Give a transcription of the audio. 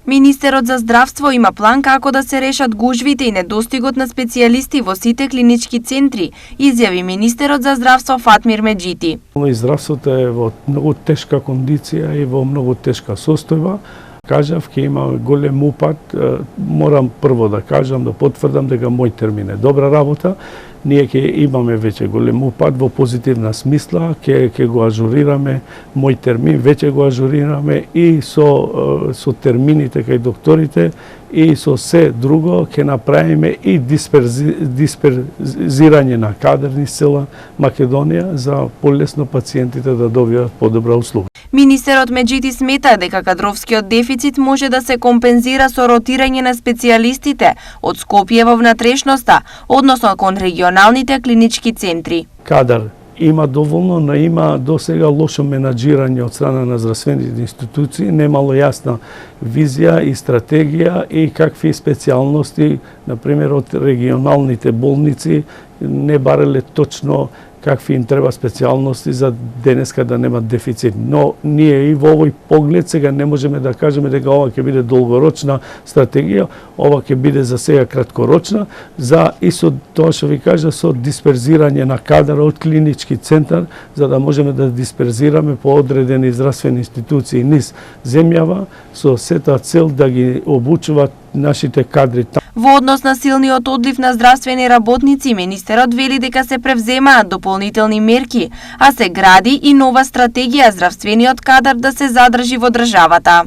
Министерот за здравство има план како да се решат гужвите и недостигот на специјалисти во сите клинички центри, изјави министерот за здравство Фатмир Меджити. Здравството е во многу тешка кондиција и во многу тешка состојба. Кажав, ќе има голем упад. Морам прво да кажам, да потврдам дека мој термин е добра работа. Ние ќе имаме веќе голем упад во позитивна смисла, ќе го ажурираме мој термин, веќе го ажурираме и со термините кај докторите и со се друго ќе направиме и дисперзирање на кадар низ цела Македонија за полесно пациентите да добијат подобра услуга. Министерот Меджити смета дека кадровскиот дефицит може да се компензира со ротирање на специјалистите од Скопје во внатрешноста, односно кон регионалните клинички центри. Кадар има доволно, но има досега лошо менаџирање од страна на здравствените институции, немало јасна визија и стратегија и какви специјалности, например од регионалните болници, не бареле точно какви им треба специјалности за денеска да немат дефицит. Но ние и во овој поглед сега не можеме да кажеме дека ова ќе биде долгорочна стратегија, ова ќе биде за сега краткорочна, за и со тоа што ви кажа, со дисперзирање на кадар од клинички центар, за да можеме да дисперзираме по одредени здравствени институции низ земјава, со сета цел да ги обучуваат нашите кадри. Во однос на силниот одлив на здравствени работници, министерот вели дека се превземаат дополнителни мерки, а се гради и нова стратегија здравствениот кадар да се задржи во државата.